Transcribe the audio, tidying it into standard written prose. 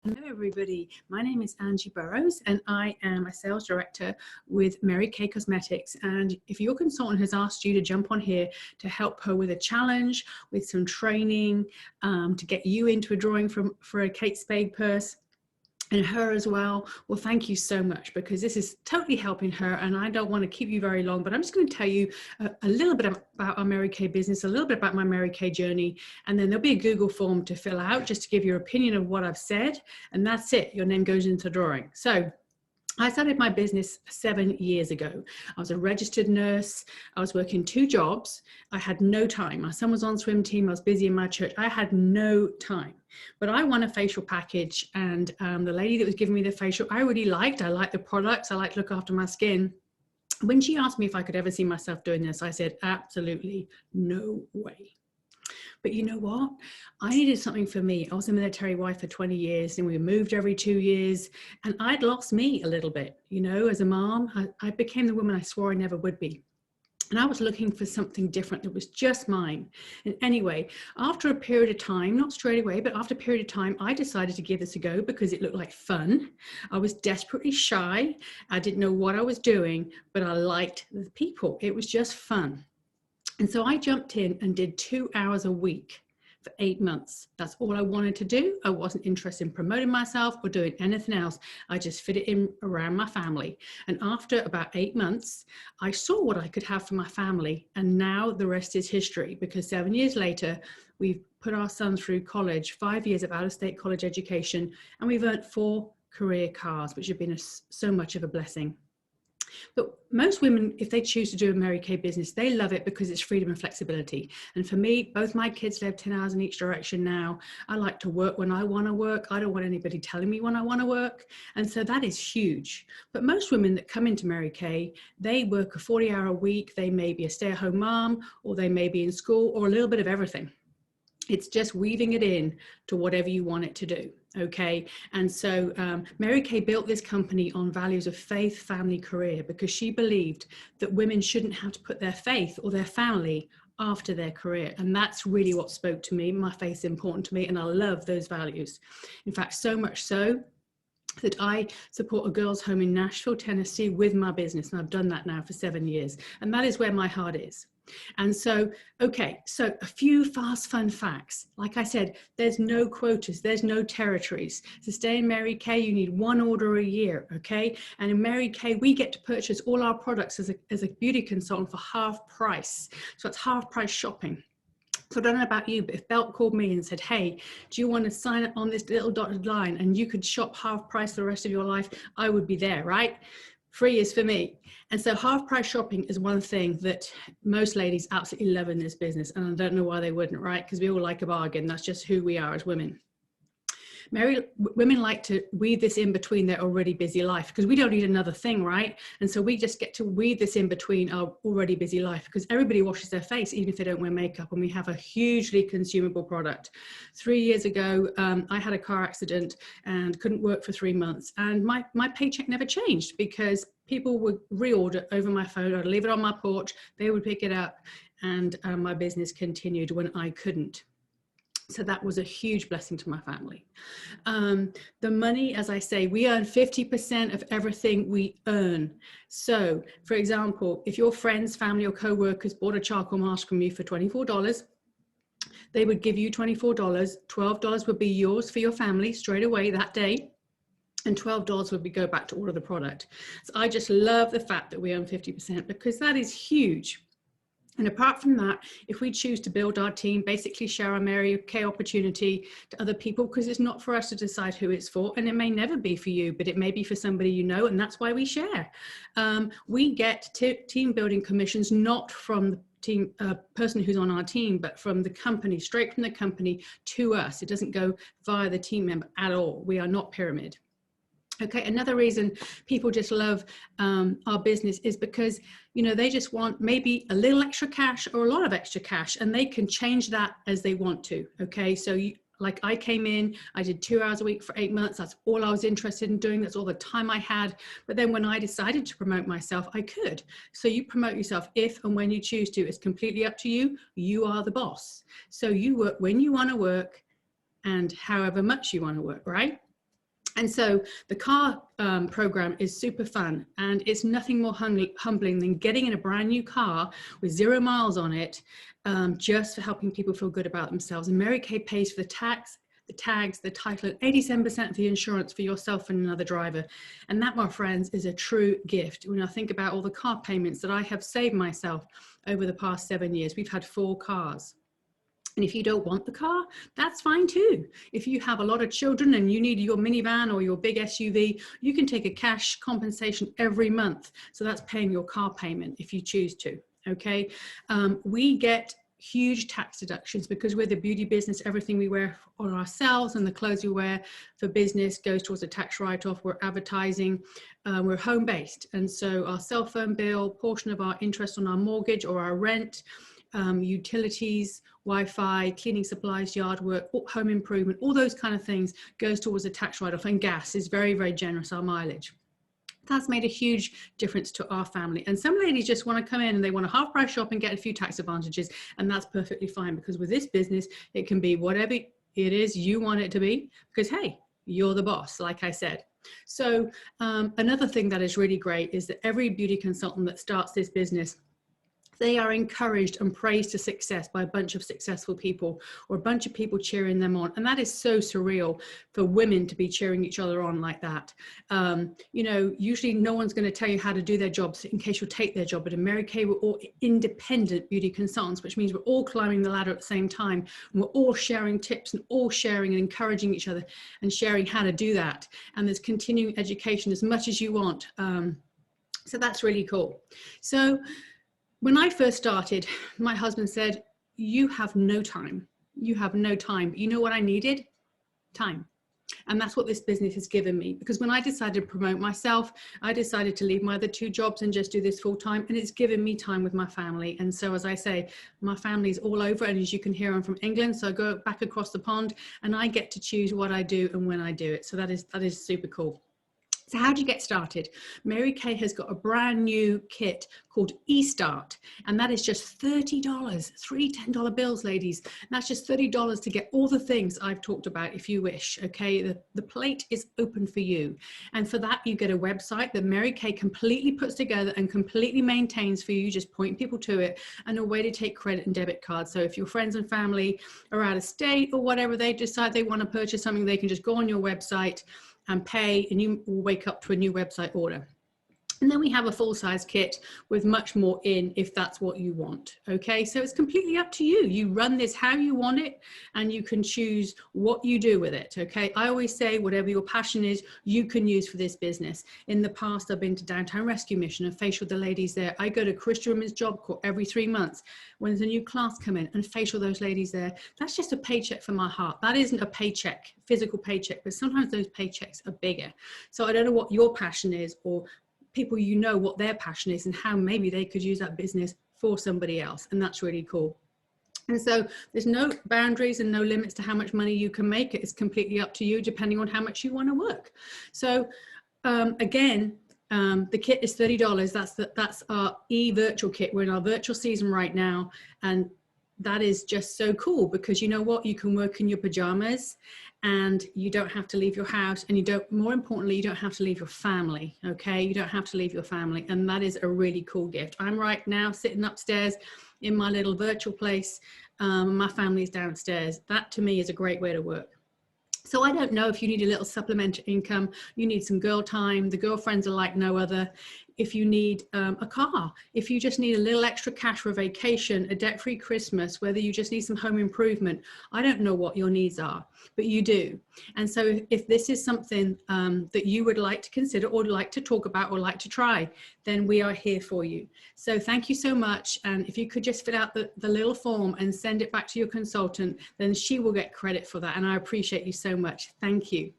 Hello, everybody. My name is Angie Burrows, and I am a sales director with Mary Kay Cosmetics. And if your consultant has asked you to jump on here to help her with a challenge, with some training, to get you into a drawing for a Kate Spade purse, and her as well, well, thank you so much, because this is totally helping her, and I don't want to keep you very long, but I'm just going to tell you a little bit about our Mary Kay business, a little bit about my Mary Kay journey, and then there'll be a Google form to fill out just to give your opinion of what I've said, and that's it. Your name goes into the drawing. So I started my business 7 years ago. I was a registered nurse. I was working 2 jobs. I had no time. My son was on swim team. I was busy in my church. I had no time. But I won a facial package, and the lady that was giving me the facial, I really liked. I liked the products. I like to look after my skin. When she asked me if I could ever see myself doing this, I said, absolutely no way. But you know what? I needed something for me. I was a military wife for 20 years, and we moved every 2 years, and I'd lost me a little bit. You know, as a mom, I became the woman I swore I never would be. And I was looking for something different that was just mine. And anyway, after a period of time, not straight away, but after a period of time, I decided to give this a go because it looked like fun. I was desperately shy. I didn't know what I was doing, but I liked the people. It was just fun. And so I jumped in and did 2 hours a week for 8 months. That's all I wanted to do. I wasn't interested in promoting myself or doing anything else. I just fit it in around my family. And after about 8 months, I saw what I could have for my family. And now the rest is history, because 7 years later, we've put our son through college, 5 years of out-of-state college education, and we've earned 4 career cars, which have been so much of a blessing. But most women, if they choose to do a Mary Kay business, they love it because it's freedom and flexibility. And for me, both my kids live 10 hours in each direction now. I like to work when I want to work. I don't want anybody telling me when I want to work. And so that is huge. But most women that come into Mary Kay, they work a 40-hour week. They may be a stay-at-home mom, or they may be in school, or a little bit of everything. It's just weaving it in to whatever you want it to do. Okay. And so Mary Kay built this company on values of faith, family, career, because she believed that women shouldn't have to put their faith or their family after their career. And that's really what spoke to me. My faith is important to me, and I love those values. In fact, so much so that I support a girls' home in Nashville, Tennessee with my business. And I've done that now for 7 years. And that is where my heart is. And so, okay, so a few fast, fun facts. Like I said, there's no quotas, there's no territories. To stay in Mary Kay, you need 1 order a year, okay? And in Mary Kay, we get to purchase all our products as a beauty consultant for half price. So it's half price shopping. So I don't know about you, but if Belt called me and said, hey, do you want to sign up on this little dotted line and you could shop half price the rest of your life, I would be there, right? Free is for me. And so half price shopping is one thing that most ladies absolutely love in this business. And I don't know why they wouldn't, right? Because we all like a bargain. That's just who we are as women. Women like to weave this in between their already busy life, because we don't need another thing, right? And so we just get to weave this in between our already busy life, because everybody washes their face, even if they don't wear makeup, and we have a hugely consumable product. 3 years ago, I had a car accident and couldn't work for 3 months, and my paycheck never changed, because people would reorder over my phone. I'd leave it on my porch, they would pick it up, and my business continued when I couldn't. So that was a huge blessing to my family. The money, as I say, we earn 50% of everything we earn. So, for example, if your friends, family, or co-workers bought a charcoal mask from you for $24, they would give you $24. $12 would be yours for your family straight away that day, and $12 would go back to order the product. So I just love the fact that we earn 50%, because that is huge. And apart from that, if we choose to build our team, basically share our Mary Kay opportunity to other people, because it's not for us to decide who it's for, and it may never be for you, but it may be for somebody you know, and that's why we share. We get team building commissions, not from the team person who's on our team, but from the company, straight from the company to us. It doesn't go via the team member at all. We are not pyramid. Okay, another reason people just love our business is because, you know, they just want maybe a little extra cash or a lot of extra cash, and they can change that as they want to. Okay, so like I came in, I did 2 hours a week for 8 months. That's all I was interested in doing. That's all the time I had. But then when I decided to promote myself, I could. So you promote yourself if and when you choose to. It's completely up to you. You are the boss. So you work when you want to work and however much you want to work, right? And so the car program is super fun, and it's nothing more humbling than getting in a brand new car with 0 miles on it, just for helping people feel good about themselves. And Mary Kay pays for the tax, the tags, the title, and 87% of the insurance for yourself and another driver. And that, my friends, is a true gift. When I think about all the car payments that I have saved myself over the past 7 years, we've had 4 cars. And if you don't want the car, that's fine too. If you have a lot of children and you need your minivan or your big SUV, you can take a cash compensation every month. So that's paying your car payment if you choose to, okay? We get huge tax deductions because we're the beauty business. Everything we wear on ourselves and the clothes we wear for business goes towards a tax write-off. We're advertising, we're home-based. And so our cell phone bill, portion of our interest on our mortgage or our rent, utilities, Wi-Fi, cleaning supplies, yard work, home improvement, all those kind of things goes towards a tax write-off. And gas is very, very generous, our mileage. That's made a huge difference to our family. And some ladies just want to come in and they want a half price shop and get a few tax advantages. And that's perfectly fine, because with this business, it can be whatever it is you want it to be, because hey, you're the boss, like I said. So another thing that is really great is that every beauty consultant that starts this business, they are encouraged and praised to success by a bunch of successful people, or a bunch of people cheering them on. And that is so surreal for women to be cheering each other on like that. You know, usually no one's going to tell you how to do their jobs in case you'll take their job. But in Mary Kay, we're all independent beauty consultants, which means we're all climbing the ladder at the same time. And we're all sharing tips and all sharing and encouraging each other and sharing how to do that. And there's continuing education as much as you want. So that's really cool. So when I first started, my husband said, you have no time. You have no time. But you know what I needed? Time. And that's what this business has given me. Because when I decided to promote myself, I decided to leave my other 2 jobs and just do this full time. And it's given me time with my family. And so, as I say, my family's all over. And as you can hear, I'm from England. So I go back across the pond and I get to choose what I do and when I do it. So that is super cool. So how do you get started? Mary Kay has got a brand new kit called eStart, and that is just $30, 3 $10 bills, ladies. And that's just $30 to get all the things I've talked about if you wish, okay? The plate is open for you. And for that, you get a website that Mary Kay completely puts together and completely maintains for you. You just point people to it, and a way to take credit and debit cards. So if your friends and family are out of state or whatever, they decide they want to purchase something, they can just go on your website and pay, and you will wake up to a new website order. And then we have a full-size kit with much more in, if that's what you want. Okay, so it's completely up to you. You run this how you want it, and you can choose what you do with it. Okay, I always say whatever your passion is, you can use for this business. In the past, I've been to Downtown Rescue Mission and facial the ladies there. I go to Christian Women's Job Corps every 3 months when there's a new class come in and facial those ladies there. That's just a paycheck for my heart. That isn't a paycheck, physical paycheck, but sometimes those paychecks are bigger. So I don't know what your passion is, or people you know what their passion is and how maybe they could use that business for somebody else. And that's really cool. And so there's no boundaries and no limits to how much money you can make. It's completely up to you depending on how much you want to work. So again, the kit is $30. That's our virtual kit. We're in our virtual season right now. And that is just so cool, because you know what? You can work in your pajamas and you don't have to leave your house, and more importantly, you don't have to leave your family. Okay. You don't have to leave your family. And that is a really cool gift. I'm right now sitting upstairs in my little virtual place. My family is downstairs. That to me is a great way to work. So I don't know if you need a little supplementary income, you need some girl time, the girlfriends are like no other. If you need a car, if you just need a little extra cash for a vacation, a debt-free Christmas, whether you just need some home improvement, I don't know what your needs are, but you do. And so if this is something that you would like to consider or like to talk about or like to try, then we are here for you. So thank you so much. And if you could just fill out the little form and send it back to your consultant, then she will get credit for that. And I appreciate you so much. Thank you.